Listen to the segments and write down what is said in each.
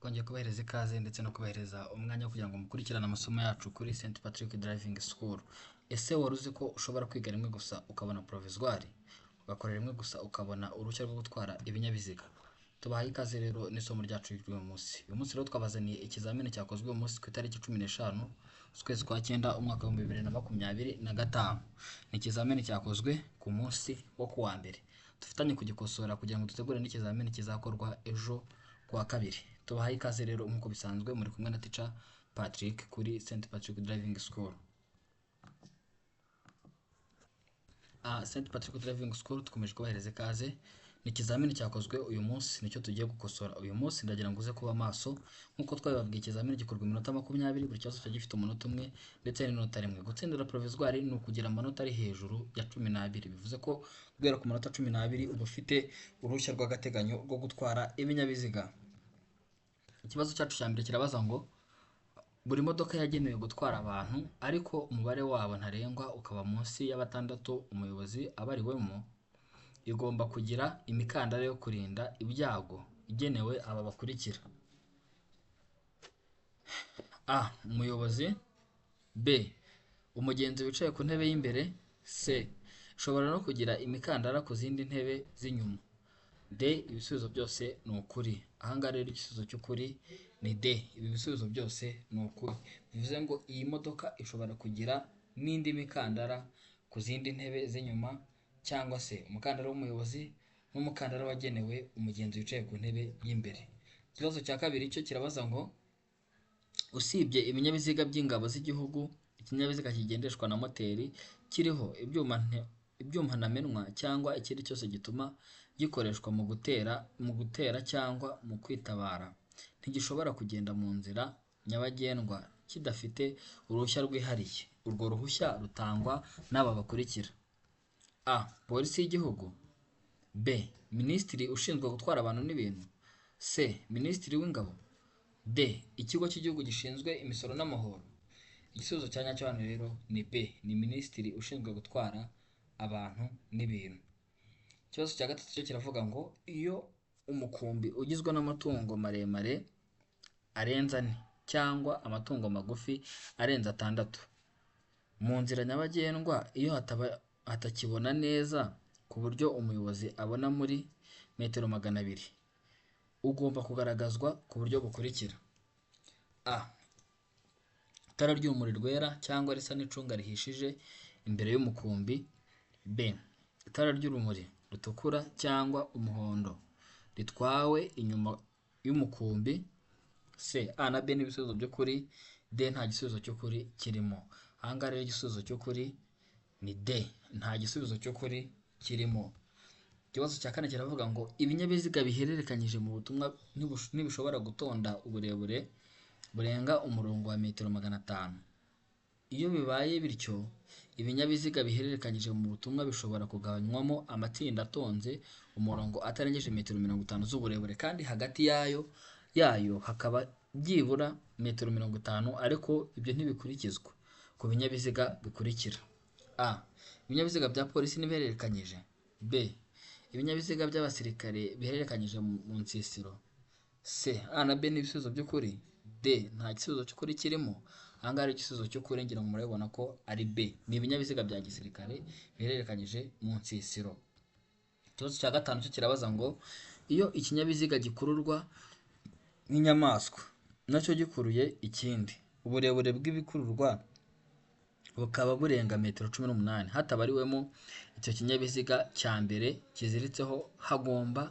twongeye kubahereza ikaze ndetse no kubahereza umwanya wo kugira ngo mukurikirane amasomo yacu kuri St Patrick Driving School. Ese wari uzi ko ushobora kwiga rimwe gusa ukabona provisoire, ugakora rimwe gusa ukabona uruhushya rwo gutwara ibinyabiziga? Tubahaye ikaze rero n'isomo ryacu ry'uyu munsi. Uyu munsi rero twabazaniye ikizamini cyakozwe uyu munsi ku itariki 15 z'ukwezi kwa 9 umwaka wa 2025. Ni ikizamini cyakozwe ku munsi wo kuwa mbere. Dufitanye kugikosora kugira ngo dutegure n'ikizamini kizakorwa ejo kuwa kabiri. Tubahaye ikaze rero nk'uko bisanzwe muri kumwe na teacher Patrick kuri St Patrick Driving School. St Patrick Driving School tukomeje kubahereza ikaze. Ni ikizamini cyakozwe uyu munsi nicyo tugiye gukosora. Uyu munsi ndagira ngo uze kuba maso nk'uko twabibabwiye, ikizamini gikorwa iminota 20, buri kibazo gifite umunota umwe ndetse n'inota rimwe. Gutsindira provisoire ni ukugira amanota ari hejuru ya 12, bivuze ko guhera ku manota 12 uba ufite uruhushya rw'agateganyo rwo gutwara ibinyabiziga. Ikibazo cyacu cya mbere kirabaza ngo buri modoka yagenewe gutwara abantu ariko umubare wabo ntarengwa ukaba munsi ya 6 umuyobozi abariwemo, igomba kugira imikandara yo kurinda ibyago igenewe aba bakurikira: A. Umuyobozi. B. Umugenzi wicaye ku ntebe y'imbere. C. Ishobora no kugira imikandara ku zindi ntebe z'inyuma. D. Ibisubizo byose ni ukuri. Ahangaha rero igisubizo cy'ukuri ni D. Ibi bisubizo byose ni ukuri. Bivuze ngo iyi modoka ishobora kugira n'indi mikandara ku zindi ntebe z'inyuma, cyangwa se umukandara w'umuyobozi n'umukandara wagenewe umugenzi wicaye ku ntebe y'imbere. Ikibazo cya kabiri cyo kirabaza ngo usibye ibinyabiziga by'ingabo z'igihugu, ikinyabiziga kigendeshwa na moteri kiriho ibyuma ntamenwa cyangwa ikindi cyose gituma gikoreshwa mu gutera cyangwa mu kwitabara ntigishobora kugenda mu nzira nyabagendwa kidafite uruhushya rwihariye. Urwo ruhushya rutangwa n'aba bakurikira: A. Polisi y'igihugu. B. Minisitiri ushinzwe gutwara abantu n'ibintu. C. Minisitiri w'ingabo. D. Ikigo cy'igihugu gishinzwe imisoro n'amahoro. Igisubizo cya nyacyo hano rero ni B. Ni Minisitiri ushinzwe gutwara abantu n'ibintu. Ikibazo cya gatatu cyo kiravuga ngo iyo umukumbi ugizwe n'amatungo maremare arenze 4 cyangwa amatungo magufi arenze 6 mu nzira nyabagendwa, iyo hatakibona neza ku buryo umuyobozi abona muri metero 200, ugomba kugaragazwa ku buryo bukurikira: A. Itara ry'urumuri rwera cyangwa risa n'icunga rihishije imbere y'umukumbi. B. Itara ry'urumuri rutukura cyangwa umuhondo ritwawe inyuma y'umukumbi. C. A na B ni ibisubizo by'ukuri. D nta gisubizo cy'ukuri kirimo. Ahangaha rero igisubizo cy'ukuri ni D. Nta gisubizo cy'ukuri kirimo. Ikibazo cya kane kiravuga ngo ibinyabiziga bihererekanyije mu butumwa ntibishobora gutonda uburebure burenga umurongo wa metero 500. Iyo bibaye bityo, ibinyabiziga bihererekanyije mu butumwa bishobora kugabanywamo amatsinda atonze umurongo atarengeje metero 50 z'uburebure, kandi hagati yayo hakaba byibura metero 50, ariko ibyo ntibikurikizwa ku binyabiziga bikurikira: A. Ibinyabiziga bya polisi n'ibihererekanyije. B. Ibinyabiziga by'abasirikare bihererekanyije mu nsisiro. C. A na B ni ibisubizo by'ukuri. D nta gisubizo cy'ukuri kirimo. Ahangaha igisubizo cy'ukuri ngira ngo murabibona ko ari B. Ni ibinyabiziga bya gisirikare bihererekanyije mu nsisiro. Ikibazo cya gatanu cyo kirabaza ngo iyo ikinyabiziga gikururwa n'inyamaswa nacyo gikuruye ikindi, uburebure bw'ibikururwa bukaba burenga metero 18 hatabariwemo icyo kinyabiziga cya mbere kiziritseho, hagomba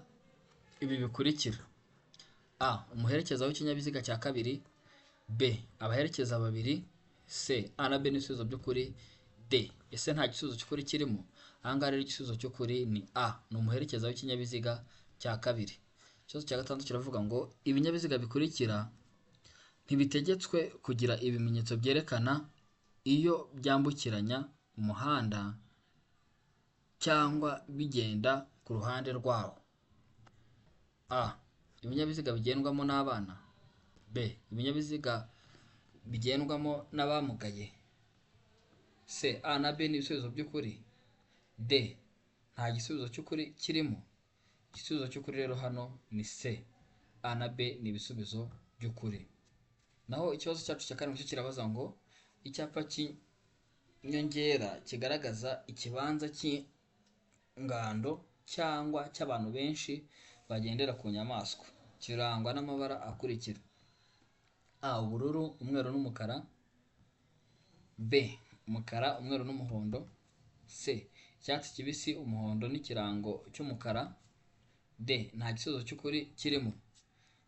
ibi bikurikira: A. Umuherekeza w'ikinyabiziga cya kabiri. B. Abaherekeza babiri. C. A na B ni ibisubizo by'ukuri. D. Ese nta gisubizo cy'ukuri kirimo? Ahangaha rero igisubizo cy'ukuri ni A. Ni umuherekeza w'ikinyabiziga cya kabiri. Ikibazo cya gatandatu kiravuga ngo ibinyabiziga bikurikira ntibitegetswe kugira ibimenyetso byerekana iyo byambukiranya umuhanda cyangwa bigenda ku ruhande rwawo. A. Ibinyabiziga bigendwamo n'abana. B. Ibinyabiziga bigendwamo n'abamugaye. C. A na B ni ibisubizo by'ukuri. D. Nta gisubizo cy'ukuri kirimo. Igisubizo cy'ukuri rero hano ni C. A na B ni ibisubizo by'ukuri. Naho ikibazo cyacu cya karindwi cyo kirabaza ngo icyapa cy'inyongera kigaragaza ikibanza cy'ingando cyangwa cy'abantu benshi bagendera ku nyamaswa kirangwa n'amabara akurikira: A. Ubururu, umweru n'umukara. B. Umukara, umweru n'umuhondo. C. Icyatsi kibisi, umuhondo n'ikirango cy'umukara. D. Nta gisubizo cy'ukuri kirimo.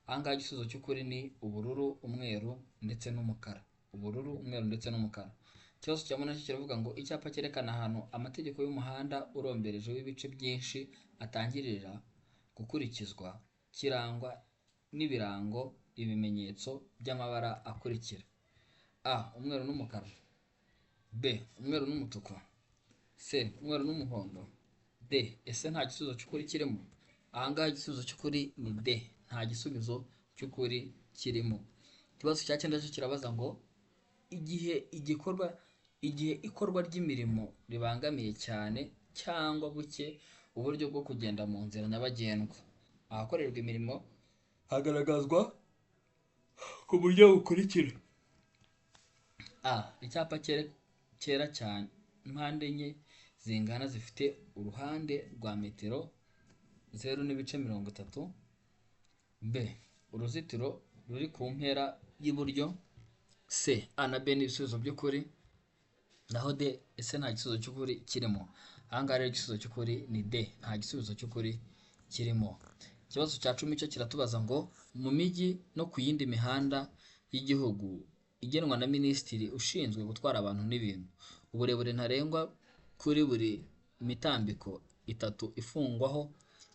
Ahangaha igisubizo cy'ukuri ni ubururu, umweru ndetse n'umukara. Ubururu, umweru ndetse n'umukara. Ikibazo cya munani kiravuga ngo icyapa cyerekana ahantu amategeko y'umuhanda urombereje w'ibice byinshi atangirira gukurikizwa kirangwa n'ibirango ibimenyetso by'amabara akurikira: A. Umweru n'umukara. B. Umweru n'umutuku. C. Umweru n'umuhondo. D. Ese nta gisubizo cy'ukuri kirimo? Ahangaha igisubizo cy'ukuri ni D. Nta gisubizo cy'ukuri kirimo. Ikibazo cya cyenda cyo kirabaza ngo igihe ikorwa ry'imirimo ribangamiye cyane cyangwa buke uburyo bwo kugenda mu nzira nyabagendwa. Ahakorerwa imirimo hagaragazwa ku buryo bukurikira: A. Icyapa cyera cyane impande enye zingana zifite uruhande rwa metero 0.30. B. Uruzitiro ruri ku mpera y'iburyo. C. A na B ni ibisubizo by'ukuri. Naho D, ese nta gisubizo cy'ukuri kirimo? Ahangaha rero igisubizo cy'ukuri ni D. Nta gisubizo cy'ukuri kirimo. Ikibazo cya 10 cyo kiratubaza ngo mu mijyi no ku yindi mihanda y'igihugu igenwa na Minisitiri ushinzwe gutwara abantu n'ibintu, uburebure ntarengwa kuri buri mitambiko 3 ifungwaho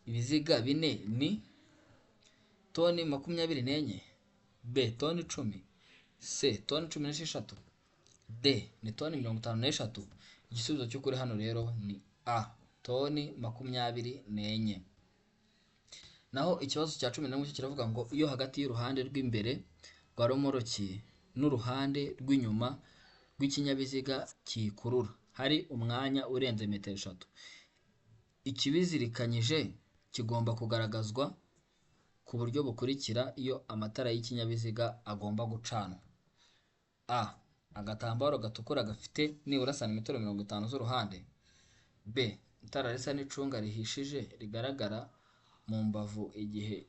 ibiziga 4 ni toni 24. B. Toni 10. C. Toni 16. D. Ni toni 53. Igisubizo cy'ukuri hano rero ni A. Toni 24. Naho ikibazo cya 11 cyo kiravuga ngo iyo hagati y'uruhande rw'imbere rwa romoroki n'uruhande rw'inyuma rw'ikinyabiziga kikurura hari umwanya urenze metero 3, ikibizirikanyije kigomba kugaragazwa ku buryo bukurikira iyo amatara y'ikinyabiziga agomba gucanwa: A. Agatambaro gatukura gafite nibura santimetero 50 z'uruhande. B. Itara risa n'icunga rihishije rigaragara mu mbavu igihe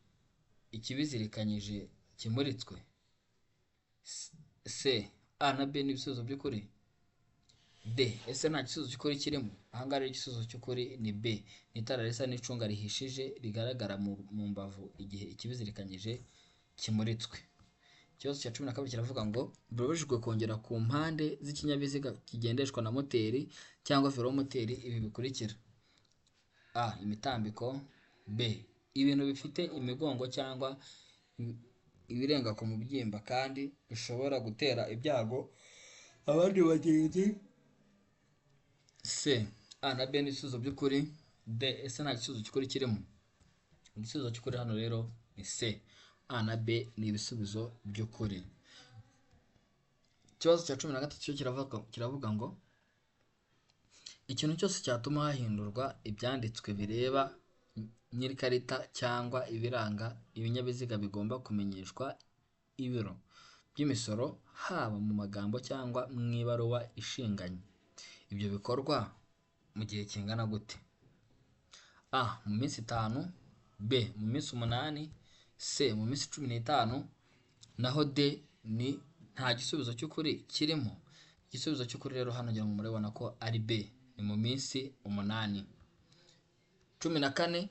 ikibizirikanyije kimuritswe. C. A na B ni ibisubizo by'ukuri. D. Ese nta gisubizo cy'ukuri kirimo? Ahangaha rero igisubizo cy'ukuri ni B. Ni itara risa n'icunga rihishije rigaragara mu mbavu igihe ikibizirikanyije kimuritswe. Ikibazo cya 12 kiravuga ngo birabujijwe kongera ku mpande z'ikinyabiziga kigendeshwa na moteri cyangwa velomoteri ibi bikurikira: A. Imitambiko. B. Ibintu bifite imigongo cyangwa ibirenga ku mubyimba kandi bishobora gutera ibyago abandi bagenzi. C. A na B ni ibisubizo by'ukuri. D. Ese nta gisubizo cy'ukuri kirimo? Igisubizo cy'ukuri hano rero ni C. A na B ni ibisubizo by'ukuri. Ikibazo cya 13 cyo kiravuga ngo ikintu cyose cyatuma hahindurwa ibyanditswe bireba nyir'ikarita cyangwa ibiranga ibinyabiziga bigomba kumenyeshwa ibiro by'imisoro haba mu magambo cyangwa mu ibaruwa ishinganye. Ibyo bikorwa mu gihe kingana gute? A. Mu minsi 5. B. Mu minsi 8. C. Mu minsi 15. Naho D ni nta gisubizo cy'ukuri kirimo. Igisubizo cy'ukuri rero hano ngira ngo murabona ko ari B. Ni mu minsi 8. 14.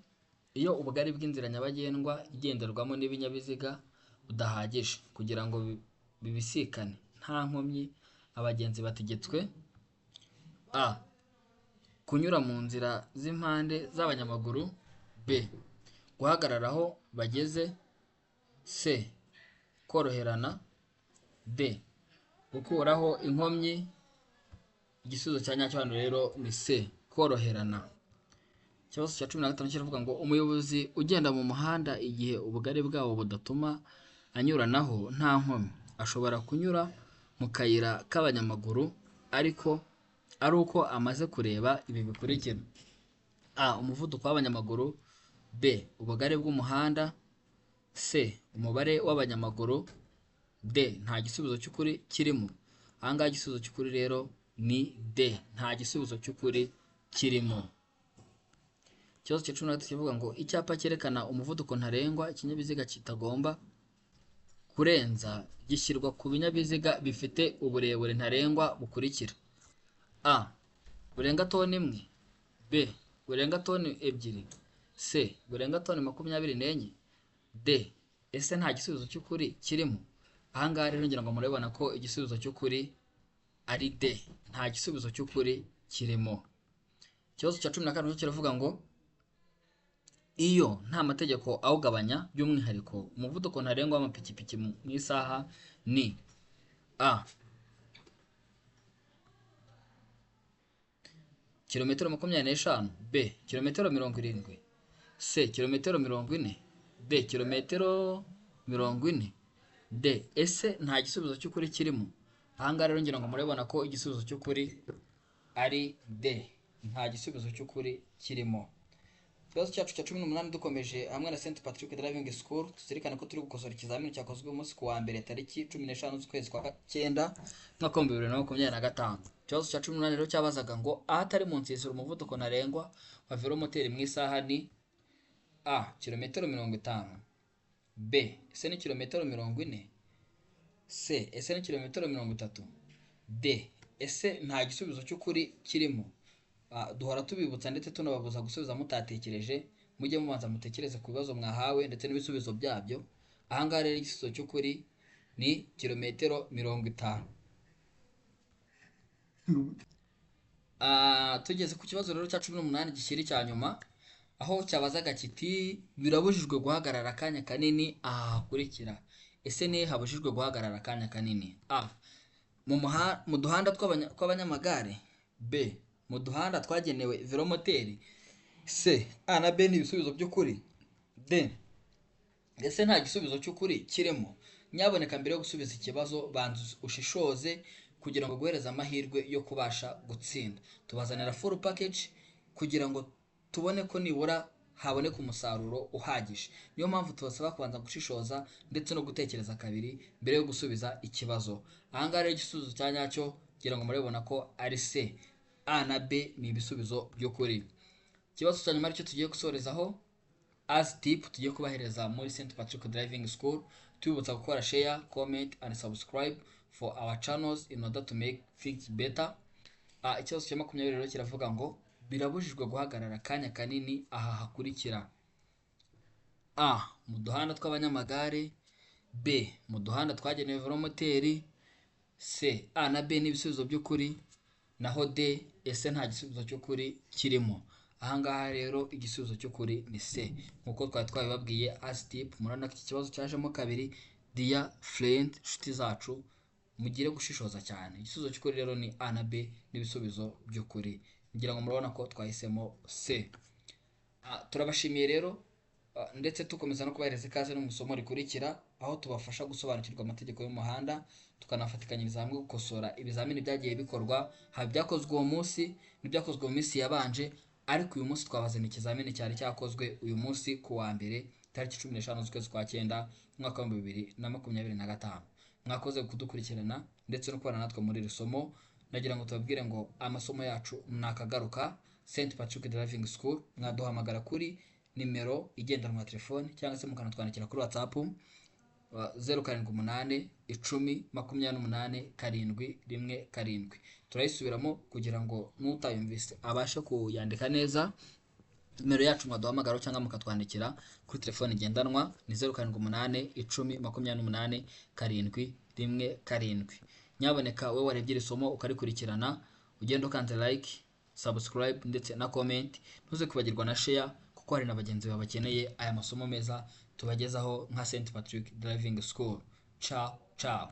Iyo ubugari bw'inzira nyabagendwa igenderwamo n'ibinyabiziga budahagije kugira ngo bibisikane nta nkomyi, abagenzi bategetswe: A. Kunyura mu nzira z'impande z'abanyamaguru. B. Guhagarara aho bageze. C. Koroherana. D. Gukuraho inkomyi. Igisubizo cya nyacyo hano rero ni C. Koroherana. Ikibazo cya 15 kiravuga ngo umuyobozi ugenda mu muhanda igihe ubugari bwawo budatuma anyuranaho nta nkomyi ashobora kunyura mu kayira k'abanyamaguru ariko ari uko amaze kureba ibi bikurikira: A. Umuvuduko w'abanyamaguru. B. Ubugari bw'umuhanda. C umubare w'abanyamaguru, D nta gisubizo cy'ukuri kirimo. Ahangaha igisubizo cy'ukuri rero ni D, nta gisubizo cy'ukuri kirimo. Ikibazo cya 13 kivuga ngo icyapa cyerekana umuvuduko ntarengwa ikinyabiziga kitagomba kurenza gishyirwa ku binyabiziga bifite uburebure ntarengwa bukurikira: A burenga toni 1, B burenga toni 2, C burenga toni 24, D ese nta gisubizo cy'ukuri kirimo. Ahangaha rero ngira ngo murabona ko igisubizo cy'ukuri ari D, nta gisubizo cy'ukuri kirimo. Ikibazo cya 14 kiravuga ngo iyo nta mategeko awugabanya, by'umwihariko umuvuduko ntarengwa w'amapikipiki mu isaha ni: A kilometero 25, B kilometero 70, C kilometero 40, D kilometero 40, D ese nta gisubizo cy'ukuri kirimo. Ahangaha rero ngira ngo murabona ko igisubizo cy'ukuri ari D, nta gisubizo cy'ukuri kirimo. Ikibazo cyacu cya 18 dukomeje hamwe na St Patrick Driving School, tuzirikana ko turi gukosora ikizamini cyakozwe umunsi ku wa mbere tariki 15 z'ukwezi kwa 9 mwaka wa 2025. Ikibazo cya 18 rero cyabazaga ngo ahatari mu nsisiro umuvuduko ntarengwa wa velomoteri mu isaha ni: A kilometero 50, B ese ni kilometero 40, C ese ni kilometero 30, D ese nta gisubizo cy'ukuri kirimo. Duhora tubibutsa ndetse tunababuza gusubiza mutatekereje, mujye mubanza mutekereze ku bibazo mwahawe ndetse n'ibisubizo byabyo. Ahangaha rero igisubizo cy'ukuri ni kilometero 50. Tugeze ku kibazo rero cya 18 gishyiri cya nyuma, aho cyabazaga kiti birabujijwe guhagarara akanya kanini aha hakurikira. Ese ni habujijwe guhagarara akanya kanini: A mu duhanda tw'abanyamagare, B mu duhanda twagenewe velomoteri, C A na B ni ibisubizo by'ukuri, D ese nta gisubizo cy'ukuri kirimo. Nyaboneka mbere yo gusubiza ikibazo banza ushishoze kugira ngo guhereza amahirwe yo kubasha gutsinda. Tubazanira full package kugira ngo tubone ko nibura haboneka umusaruro uhagije. Niyo mpamvu tubasaba kubanza gushishoza ndetse no gutekereza kabiri mbere yo gusubiza ikibazo. Ahangaha rero igisubizo cya nyacyo kugira ngo murabona ko ari C, A na B ni ibisubizo by'ukuri. Ikibazo cya nyuma aricyo tugiye gusorezaho as tip tugiye kubahereza muri St Patrick Driving School, tubibutsa gukora share, comment and subscribe for our channels in order to make things better. Ikibazo cya 20 rero kiravuga ngo birabujijwe guhagarara akanya kanini aha hakurikira: A mu duhanda tw'abanyamagare, B mu duhanda twagenewe velomoteri, C A na B ni ibisubizo by'ukuri, naho D ese nta gisubizo cy'ukuri kirimo. Ahangaha rero igisubizo cy'ukuri ni C, nkuko twabibabwiye as tip. Murana iki kibazo cyajemo kabiri. Dear friend, nshuti zacu, mugire gushishoza cyane. Igisubizo cy'ukuri rero ni A na B n'ibisubizo by'ukuri. Ngira ngo murabona ko twahisemo C. Turabashimiye rero ndetse tukomeza no kubahereza ikaze no mu isomo rikurikira, aho tubafasha gusobanukirwa amategeko y'umuhanda, tukanafatikanyiriza hamwe gukosora ibizamini byagiye bikorwa, haba byakozwe uwo munsi n'ibyakozwe mu minsi yabanje. Ariko uyu munsi twabazana ikizamini cyari cyakozwe uyu munsi ku wa mbere tariki 15 z'ukwezi kwa 9 mwaka wa 2025. Mwakoze kudukurikirana ndetse no kubana natwe muri iri somo. Nagira ngo tubabwire ngo amasomo yacu nakagaruka. St Patrick Driving School, mwaduhamagara kuri nimero igendanwa ya telefone cyangwa se mukanatwandikira kuri WhatsApp 078 10 28 717. Turayisubiramo kugira ngo n'utayumvise abashe kuyandika neza. Nimero yacu mwaduhamagara cyangwa mukatwandikira kuri telefone igendanwa ni 078 10 28 717. Nyaboneka wowe warebye iri somo ukarikurikirana, ugenda ukanze like, subscribe ndetse na comment. Ntuze kubagirwa na share kuko hari na bagenzi bakeneye aya masomo meza tubagezaho nka St Patrick Driving School. Ciao ciao.